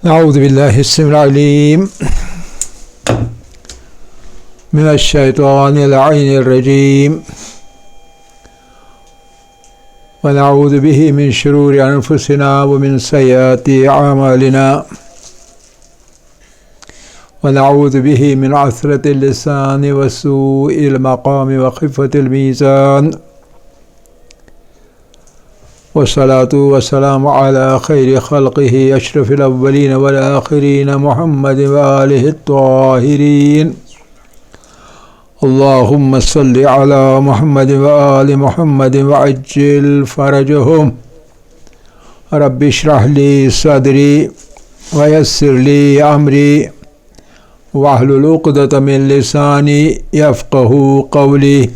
أعوذ بالله السميع العليم من الشيطان اللعين الرجيم ونعوذ به من شرور أنفسنا ومن سيئات أعمالنا ونعوذ به من عثرة اللسان وسوء المقام وخفة الميزان والصلاة والسلام على خير خلقه أشرف الأولين والآخرين محمد وآله الطاهرين اللهم صل على محمد وآل محمد وعجل فرجهم رب اشرح لي صدري ويسر لي أمري واحلل عقدة من لساني يفقهوا قولي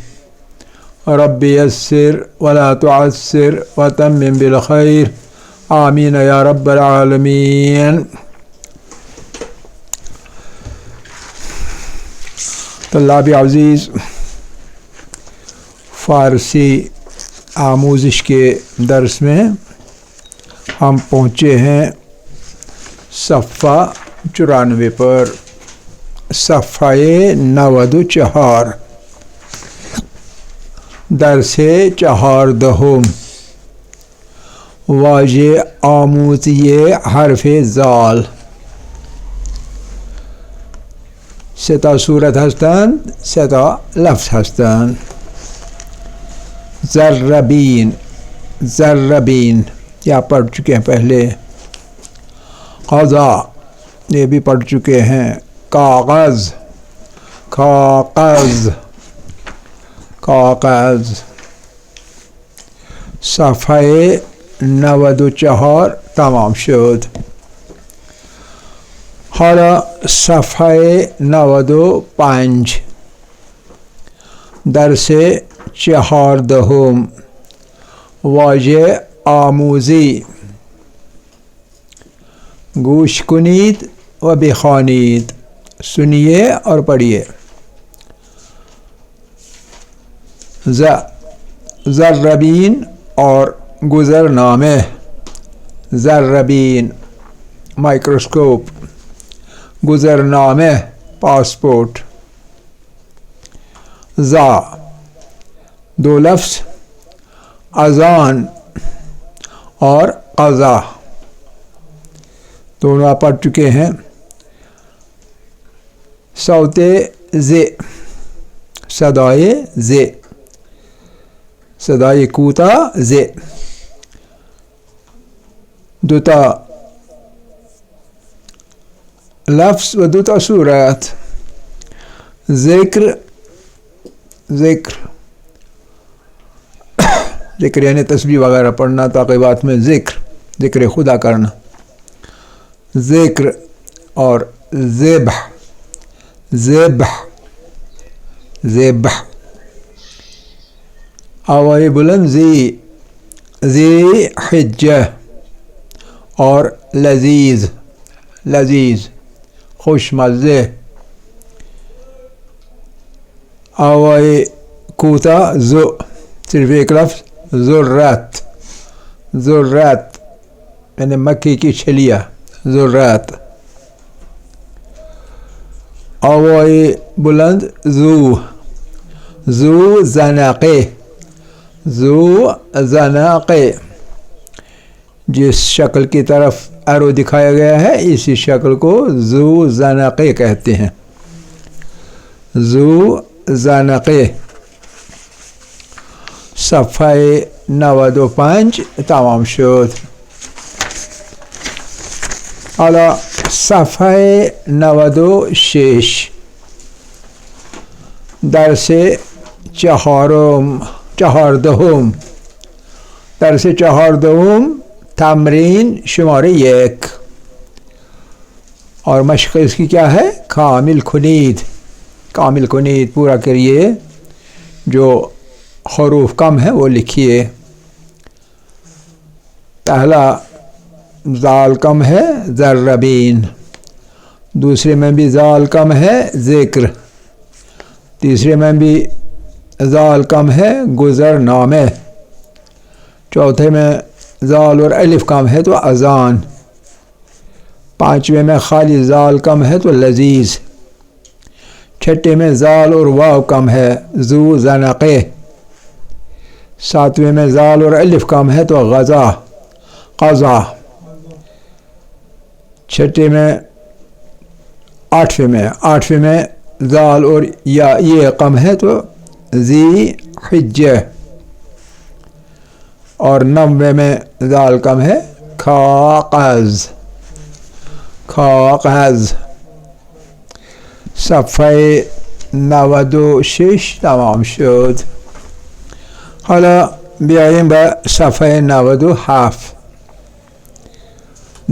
رب يسر ولا تعسر وتمم بالخير آمین یا رب العالمین. طلاب عزیز، فارسی آموزش کے درس میں ہم پہنچے ہیں صفحہ 94 پر. صفحہ 94 درس 14 واژه آموزی حرف زال. سه تا صورت هستند، سه تا لفظ هستند. ذربین، ذربین یا پڑھ چکے ہیں پہلے. قضا یہ بھی پڑھ چکے ہیں. کاغذ، کاغذ، کاغذ. صفحه 94 تمام شد. حالا صفحه 95 درس 14 واژه آموزی. گوش کنید و بخوانید. سنیے اور پڑھیے. ذربین اور گزرنامے. ذربین مائکروسکوپ، گزرنامے پاسپورٹ. ذا دو لفظ اذان اور قضا دونوں آپ پڑھ چکے ہیں. صوت ز، صدائے ز، صدای کوتا ز. دوتا لفظ و دوتا صورت. ذکر، ذکر، ذکر یعنی تسبیح وغیرہ پڑھنا تعقیبات میں. ذکر، ذکر خدا کرنا. ذکر اور ذبح، ذبح، ذبح. آواز بلند ذی، ذی حجہ اور لذیذ، لذیذ خوش مزے. آواز کوتا ذو، صرف ایک لفظ ذرت، ذرت یعنی مکھی کی چھلیا. ذرت. آواز بلند ذو، ذو زنقے، ذو زنقے. جس شکل کی طرف ایرو دکھایا گیا ہے اسی شکل کو ذو زنقے کہتے ہیں. ذو زنقے. صفحہ 95 تمام شد. حالا صفحه 96 درس 14 درس 14 تمرین شماره 1 اور مشق اس کی کیا ہے؟ کامل کنید. کامل کنید پورا کریے. جو حروف کم ہے وہ لکھیے. پہلا زال کم ہے ذربین، دوسرے میں بھی زال کم ہے ذکر، تیسرے میں بھی زال کم ہے گزرنامے، چوتھے میں زال اور الف کم ہے تو اذان، 5ویں میں خالی زال کم ہے تو لذیذ. 6 میں زال اور واو کم ہے ذو زنقے. 7ویں میں زال اور الف کم ہے تو غزا قضا. 6 میں 8ویں میں زال اور یا یہ کم ہے تو ذی حجہ. اور 9ویں میں زال کم ہے کاغذ. صفحه 96 تمام شد. حالا بیاییم به صفحه 97.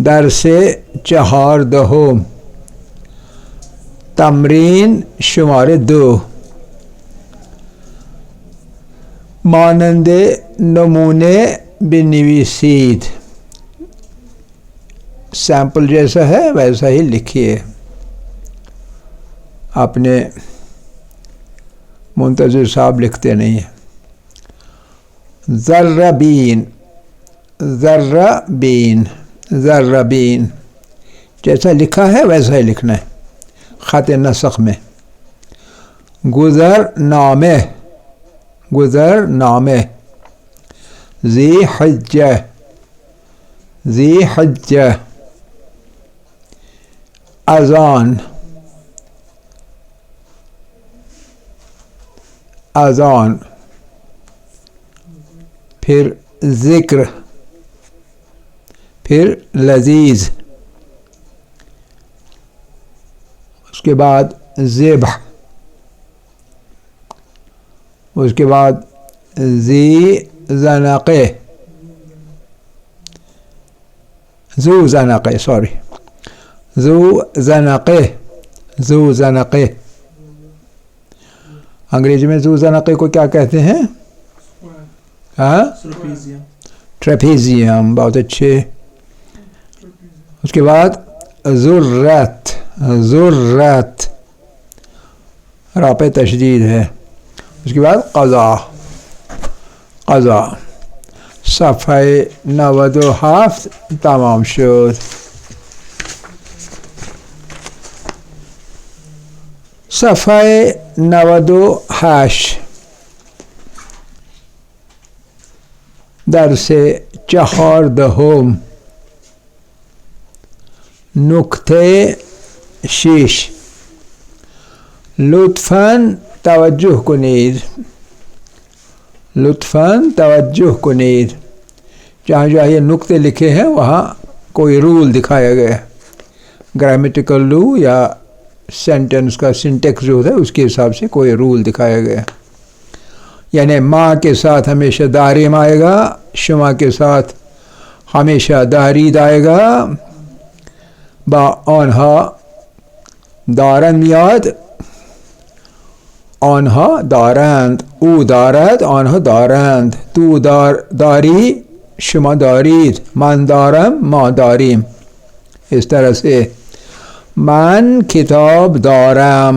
درس 14 تمرین شماره 2. مانند نمونه بنویسید. سیمپل جیسا ہے ویسا ہی لکھیے. اپنے منتظر صاحب لکھتے نہیں ہیں. ذربین جیسا لکھا ہے ویسا ہی لکھنا ہے خط نسخ میں. گزرنامے ذی حجہ. اذان پھر ذکر پھر لذیذ. اس کے بعد ذبح. اس کے بعد ذی زنقے ذو زنقے. انگریزی میں ذو زنقے کو کیا کہتے ہیں؟ ٹریپیزیم. بہت اچھے. اس کے بعد ذرت را پہ تشدید ہے. اس کے بعد قضا. صفحہ 97 تمام شد. صفحہ 98 درس 14 نکته 6. لطفاً توجه کنید. جہاں یہ نکتے لکھے ہیں وہاں کوئی رول دکھایا گیا ہے. گرامیٹیکل رول یا سینٹنس کا سنٹیکس جو ہے اس کے حساب سے کوئی رول دکھایا گیا ہے. یعنی ماں کے ساتھ ہمیشہ داریم آئے گا. شما کے ساتھ ہمیشہ دارید آئے گا. با آنها دارند میاد. آنها دارند. او دارد. آنها دارند. تو داری. شما دارید. من دارم. ما داریم. اس طرح سے من کتاب دارم.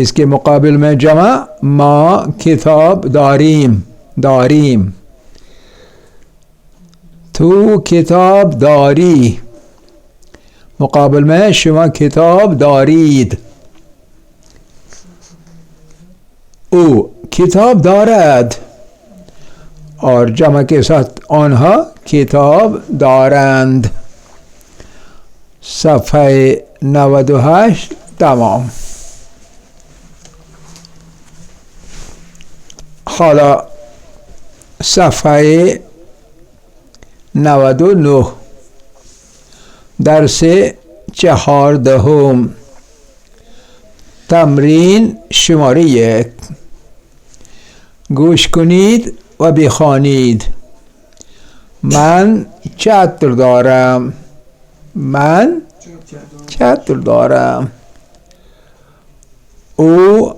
اس کے مقابل میں جمع ما کتاب داریم. تو کتاب داری. مقابل میں شما کتاب دارید. او کتاب دارد. اور جمع کے ساتھ آنها کتاب دارند. صفحہ 98 تمام. حالا صفحه 99 درس 14 تمرین شماره 1. گوش کنید و بخوانید. من چتر دارم. او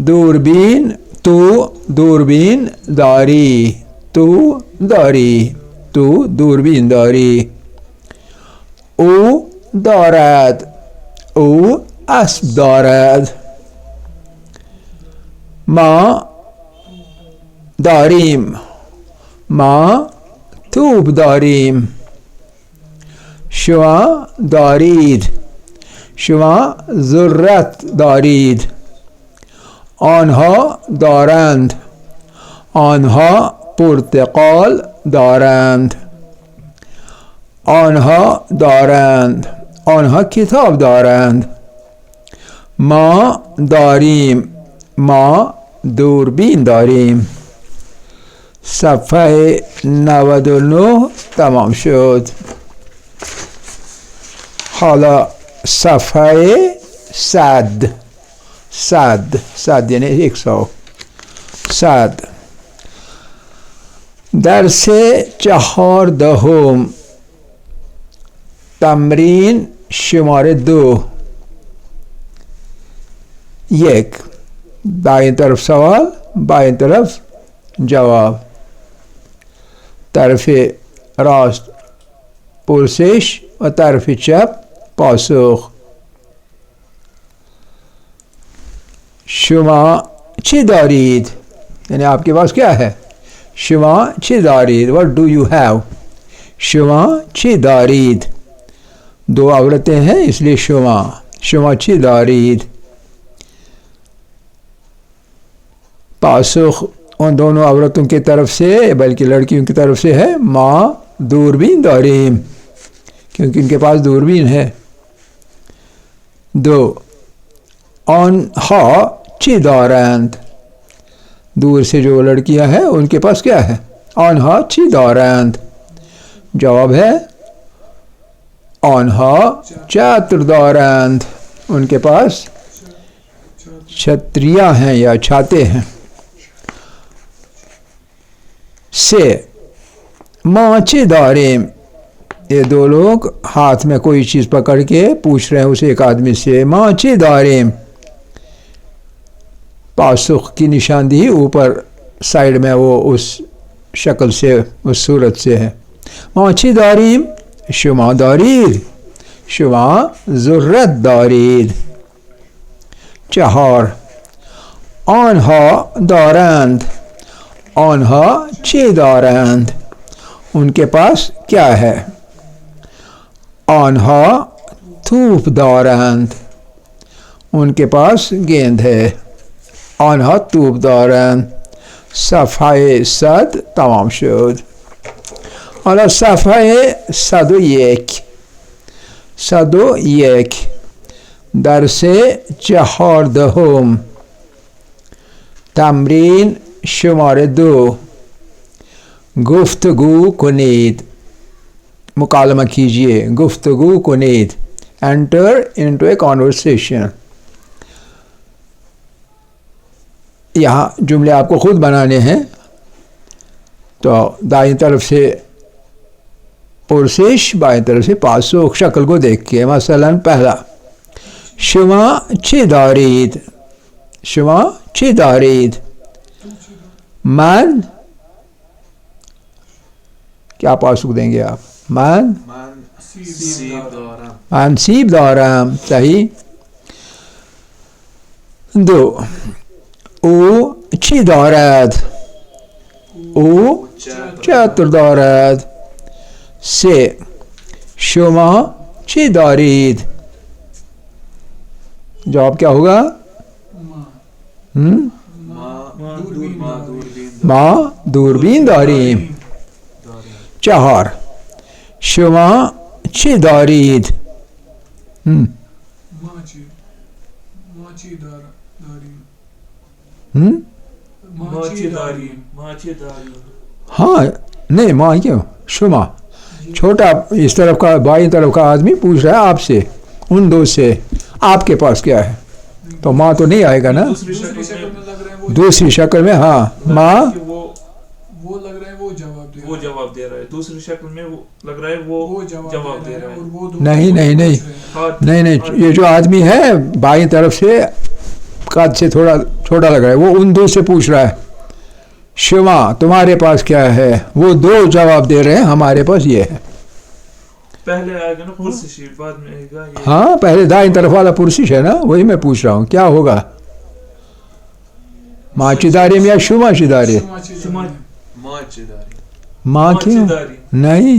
دوربین. تو دوربین داری. تو دوربین داری. او دارد. او اسب دارد. ما داریم. ما توپ داریم. شما دارید، شما ذرت دارید. آنها دارند، آنها پرتقال دارند. آنها دارند، آنها کتاب دارند. ما داریم، ما دوربین داریم. صفحه 99 تمام شد. حالا صفحه 100. صد یعنی 100. 100 درس 14 تمرین شماره 2. 1 دائیں طرف سوال، بائیں طرف جواب. طرف راست پرسش و طرف چپ پاسخ. شما چی دارید؟ یعنی آپ کے پاس کیا ہے؟ شما چی دارید؟ What do you have؟ شما چی دارید؟ 2 عورتیں ہیں اس لیے شما چی دارید. پاسخ ان دونوں عورتوں کی طرف سے بلکہ لڑکیوں کی طرف سے ہے ما دوربین داریم، کیونکہ ان کے پاس دوربین ہے. 2 آنها چی دارند، دور سے جو لڑکیاں ہیں ان کے پاس کیا ہے؟ آنها چی دارند. جواب ہے آنها چتر دارند، ان کے پاس چھتریاں ہیں یا چھاتے ہیں. 3 ما چی داریم، یہ 2 لوگ ہاتھ میں کوئی چیز پکڑ کے پوچھ رہے ہیں اس ایک آدمی سے ما چی داریم. پاسخ کی نشاندہی اوپر سائڈ میں وہ اس شکل سے اس صورت سے ہے. ما چی داریم، شما دارید، شما ذرت دارید. 4 آنها دارند، آنها چی دارند، ان کے پاس کیا ہے؟ آنها توپ دارند، ان کے پاس گیند ہے. آنها توپ دارند. صفحه 100 تمام شد. حالا صفحه 101. 101 درس 14 تمرین شماره 2 گفتگو کنید، مکالمہ کیجئے، گفتگو کنید. Enter into a conversation. یہاں جملے آپ کو خود بنانے ہیں، تو دائیں طرف سے پرسش، بائیں طرف سے پاسخ شکل کو دیکھ کے. مثلا پہلا شما چی دارید، شما چی دارید. من کیا پاسخ دیں گے آپ؟ من سیب دارم. صحیح. 2 او چی دارد، او چتر دارد. 3 شما چی دارید. جواب کیا ہوگا؟ ما دوربین داریم. 4 شما چی دارید. ہاں نہیں ماں کیوں، شما چھوٹا اس طرف کا بائیں طرف کا آدمی پوچھ رہا ہے آپ سے، ان 2 سے آپ کے پاس کیا ہے، تو ماں تو نہیں آئے گا نا. دوسری شکل میں ہاں ماں وہ لگ رہا ہے وہ جواب دے رہا ہے، دوسری شکل میں وہ لگ رہا ہے وہ جواب دے رہا ہے. نہیں یہ جو آدمی ہے بائیں طرف سے قد سے تھوڑا چھوٹا لگ رہا ہے، وہ ان 2 سے پوچھ رہا ہے شما تمہارے پاس کیا ہے. وہ 2 جواب دے رہے ہیں ہمارے پاس یہ ہے. پہلے آئے گا نا پرسش، بعد میں آئے گا یہ. ہاں پہلے دائیں طرف والا پرسش ہے نا، وہی میں پوچھ رہا ہوں کیا ہوگا. ماں چی داریم یا شما چی داریم. ماں کیوں نہیں،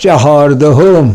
14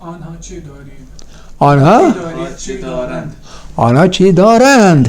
آنها چی دارند.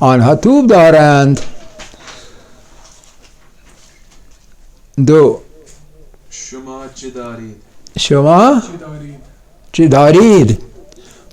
آنها توب دارند. 2 شما چی دارید.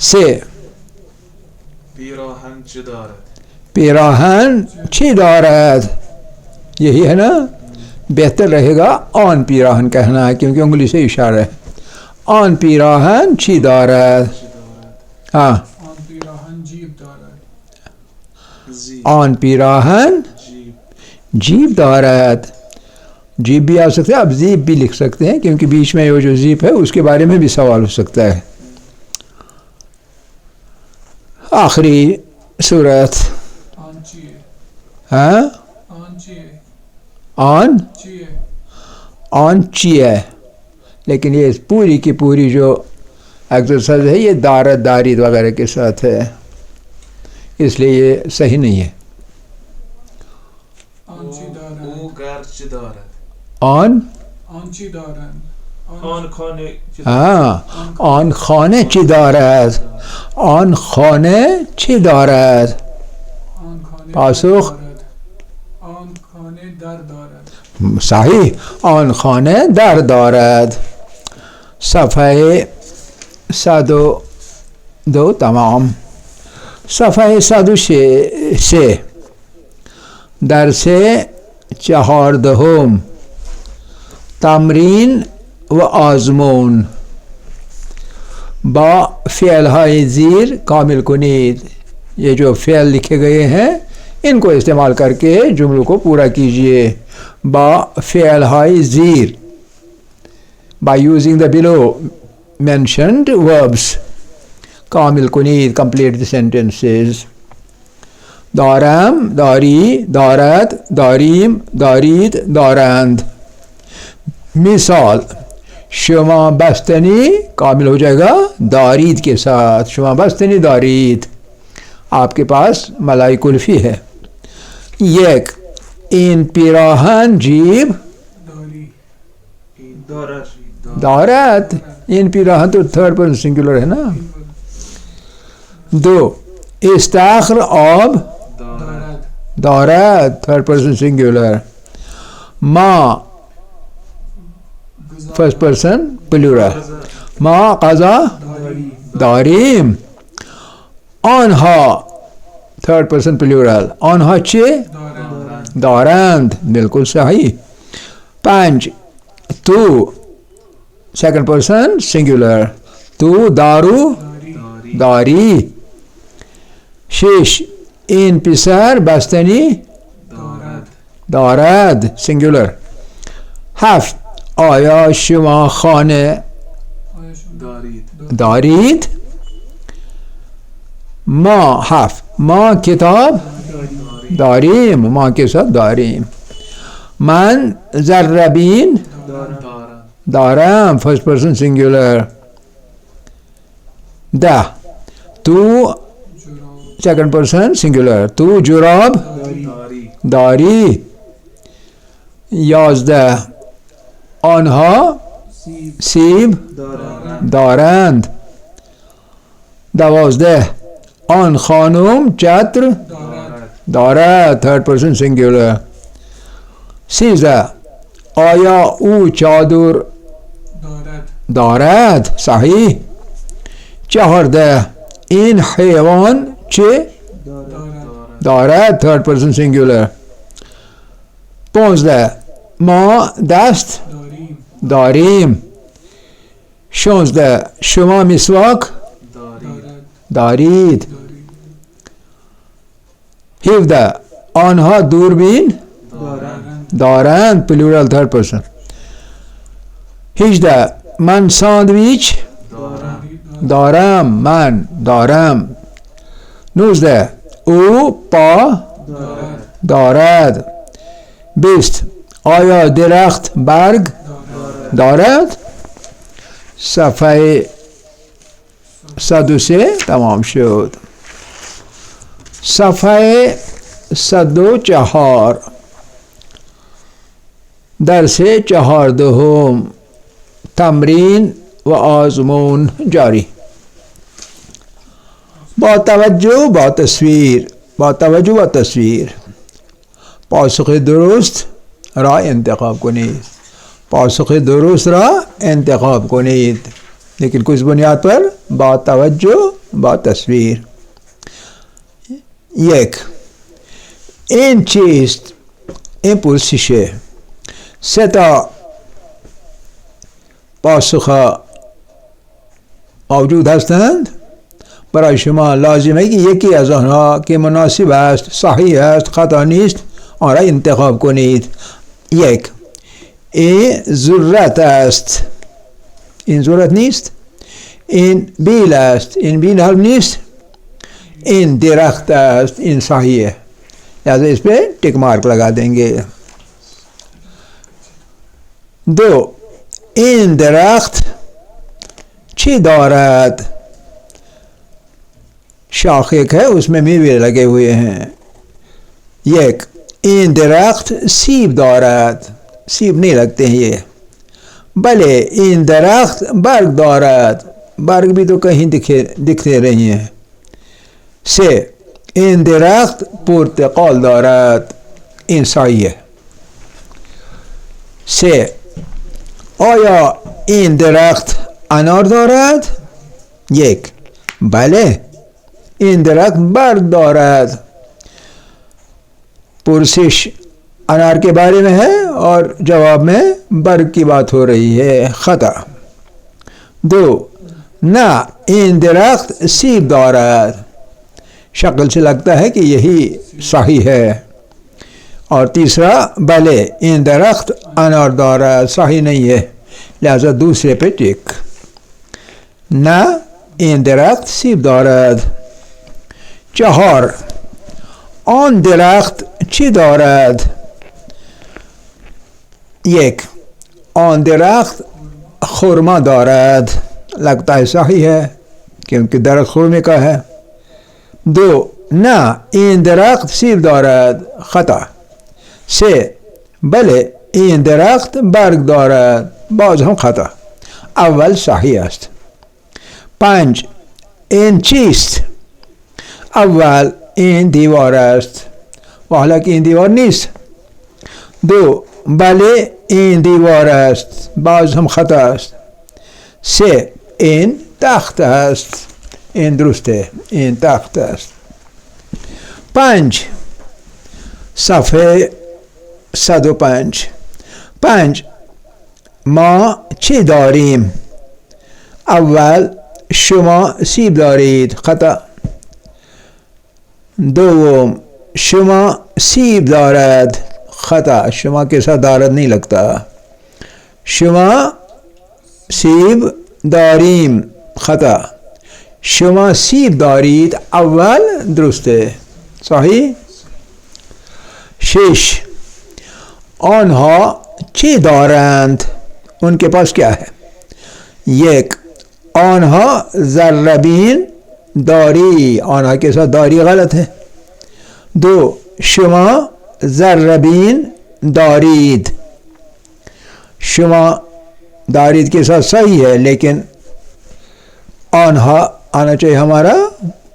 3 پیراهن چی دارد. یہی ہے نا, بہتر رہے گا آن پیراهن کہنا ہے کیونکہ انگلی سے اشارہ ہے. آن پیراهن چی دارد. ہاں, آن پیراهن جیب دارد. جیب بھی آ سکتا ہے, اب زیب بھی لکھ سکتے ہیں کیونکہ بیچ میں وہ جو زیب ہے اس کے بارے میں بھی سوال ہو سکتا ہے. آخری صورت. ہاں, آن چی ہے, لیکن یہ پوری کی پوری جو ایکسرسائز ہے یہ دارت دارید وغیرہ کے ساتھ ہے, اس لیے یہ صحیح نہیں ہے. آن ہاں, آن خانه چی دارد. آن خانه چی دارد. پاسخ صحیح, آن خانه در دارد. صفحه 102 تمام. صفحه 103 درس 14 تمرین و آزمون. با فعل های زیر کامل کنید. یہ جو فعل لکھے گئے ہیں ان کو استعمال کر کے جملوں کو پورا کیجئے. با فعل های زیر, by using the below mentioned verbs. کامل کنید, complete the sentences. دارم, داری, دارد, داریم, دارید, دارند. مثال شما بستنی کامل ہو جائے گا دارید کے ساتھ. شما بستنی دارید, آپ کے پاس ملائی کلفی ہے. یک, این پیراهن جیب دارد. این پیراهن تو تھرڈ پرسن سنگولر ہے نا. 2, استخر آب دارد, تھرڈ پرسن سنگولر. ما فرسٹ پرسن پلورل. ما قضا داریم. آنها تھرڈ پرسن پلورل. آنها چه دارند. بالکل صحیح. 5, تو سیکنڈ پرسن سنگولر. تو دارو داری. 6, این پسر بستنی دارد سنگولر. 7, آیا شما خانه دارید. ما 7, ما کتاب داریم. ما کے ساتھ داریم. من ذربین دارم, فرسٹ پرسن سنگولر. 10, تو سیکنڈ پرسن سنگولر. تو جراب داری. 11, آنها سیب دارند. 12, آن خانم چتر دارد, تھرڈ پرسن سنگولر. 13 آیا او چادر دارد صحیح. 14 این حیوان چه دارد third person singular. 15 ما دست داریم. 16 شما مسواک دارید. 17 آنها دوربین دارند plural third person. 18 من ساندویچ دارم من دارم. 19 او پا دارد. 20 آیا درخت برگ دارد. صفحه 103 تمام شد. صفحه 104 درس 14 تمرین و آزمون جاری. با توجه با تصویر پاسخ درست را انتخاب کنید. پاسخ درست را انتخاب کنید لیکن کس بنیاد پر با توجه با تصویر. 1 این چیست؟ این پرسشه. 3 تا پاسخ موجود هستند. برای شما لازم ہے کہ یکی از آنها که مناسب است، صحیح است، خطا نیست آن را انتخاب کنید. 1 این ذرت است، این ذرت نیست. این بیل است، این بیل هم نیست. این درخت است، این صحیح ہے، لہذا اس پہ ٹک مارک لگا دیں گے. 2 این درخت چی دارد؟ شاخ ایک ہے، اس میں میوے لگے ہوئے ہیں. 1 این درخت سیب دارد، سیب نہیں لگتے ہیں یہ. بلے این درخت برگ دارد، برگ بھی تو کہیں دکھتے رہی ہیں. 3 این درخت پرتقال دارد، این صحیح ہے. 3 آیا این درخت انار دارد؟ 1 بله این درخت برگ دارد. پرسش انار کے بارے میں ہے اور جواب میں برگ کی بات ہو رہی ہے، خطا. 2 نہ این درخت سیب دارد، شکل سے لگتا ہے کہ یہی صحیح ہے. اور تیسرا بلے این درخت انار دارد، صحیح نہیں ہے، لہذا دوسرے پہ ٹک. نہ این درخت سیب دارد. 4 آن درخت چی دارد؟ 1 آن درخت خرما دارد، لگتا ہے صحیح ہے کیونکہ درخت خرمے کا ہے. 2 نہ این درخت سیب دارد، خطا. 3 بله این درخت برگ دارد، باز هم خطا. اول صحیح است. 5 این چیست؟ اول این دیوار است و حالا که این دیوار نیست. 2 بله این دیوار است، باز هم خطا است. 3 این تخت است، این درسته، این تخت است. 5 صفحه 105 5 ما چی داریم؟ اول شما سیب دارید، خطا. 2 شما سیب دارد، خطا، شما کے ساتھ دارد نہیں لگتا. شما سیب داریم، خطا. شما سیب دارید اول درسته، صحیح. 6 آنها چی دارند؟ ان کے پاس کیا ہے؟ 1 آنها ذربین داری، آنها کے ساتھ داری غلط ہے. 2 شما ذربین دارید، شما دارید کے ساتھ صحیح ہے لیکن آنها آنا چاہیے ہمارا،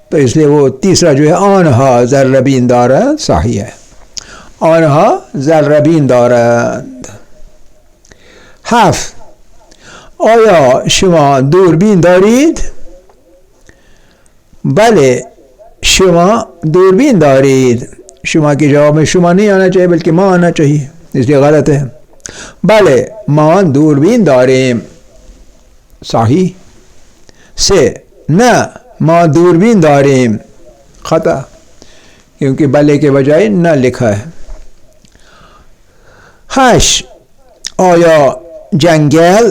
تو اس لیے وہ تیسرا جو ہے آنها ذربین دارد صحیح ہے. آنها ذره‌بین دارند. 7. آیا شما دوربین دارید؟ بله شما دوربین دارید. شما کی جواب میں شما نہیں آنا چاہیے بلکہ ما آنا چاہیے، اس لیے غلط ہے. بله ما دوربین داریم. صحیح. 3. نه ما دوربین داریم. خطا، کیونکہ بلے کے بجائے نہ لکھا ہے. 8. آیا جنگل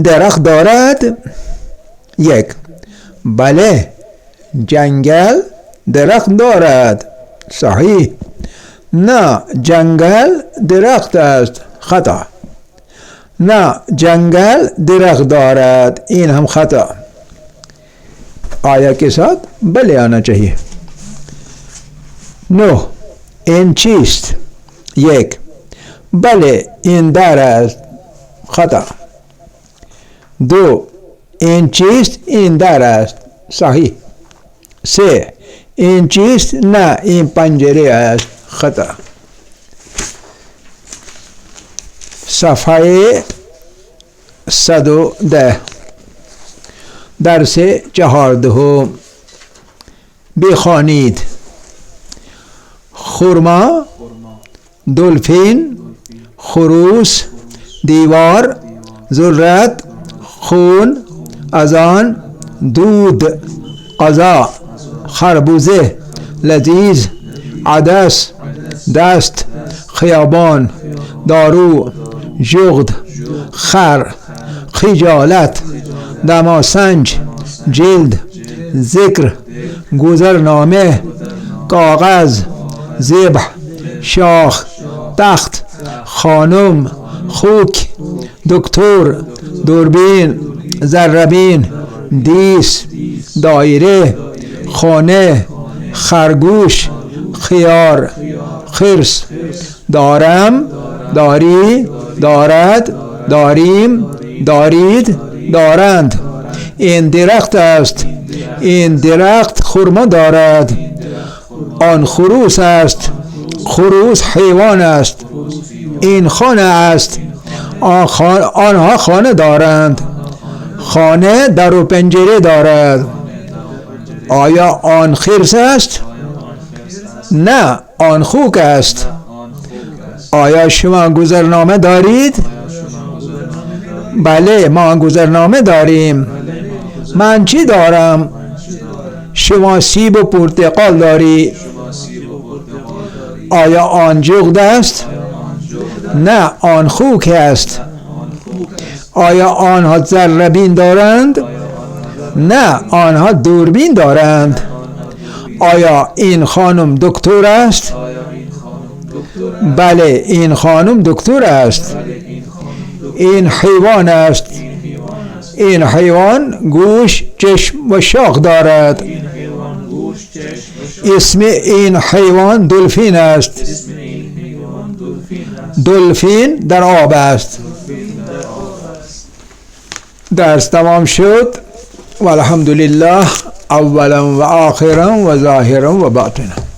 درخت دارد؟ 1. بله جنگل درخت دارد. صحیح. نه جنگل درخت است. خطا. نه جنگل درخت دارد، این هم خطا. آیا کے ساتھ بلے آنا چاہیے. 9. این چیست؟ 1. بله این در است. خطا. 2. این چیست؟ این در است. صحیح. 3. این چیست؟ نه این پنجره است. خطا. صفحه 110 درس 14 بخوانید. خرما، دلفین، خروس، دیوار، ذرت، خون، اذان، دود، قضا، خربوزه، لذیذ، عدس، دست، خیابان، دارو، جغد، خر، خجالت، دماسنج، جلد، ذکر، گذرنامه، کاغذ، ذبح، شاخ، تخت، خانم، خوک، دکتر، دوربین، ذره‌بین، دیس، دایره، خانه، خرگوش، خیار، خرس، دارم، داری، دارد، داریم، دارید، دارند. این درخت است. این درخت خرما دارد. آن خروس است. خروس حیوان است. این خانه است. آنها خانه دارند. خانه در و پنجره دارد. آیا آن خرس است؟ نه آن خوک است. آیا شما گذرنامه دارید؟ بله ما گذرنامه داریم. من چی دارم؟ شما سیب و پرتقال داری. آیا آن جغد است؟ نه آن خوک است. آیا آنها ذره‌بین دارند؟ نه آنها دوربین دارند. آیا این خانم دکتر است؟ بله این خانم دکتر است. این حیوان است. این حیوان گوش، چشم و شاخ دارد. اسم این حیوان دلفین است. دلفین در آب است. درس تمام شد والحمد لله اولا و آخرا و ظاهرا و باطنا.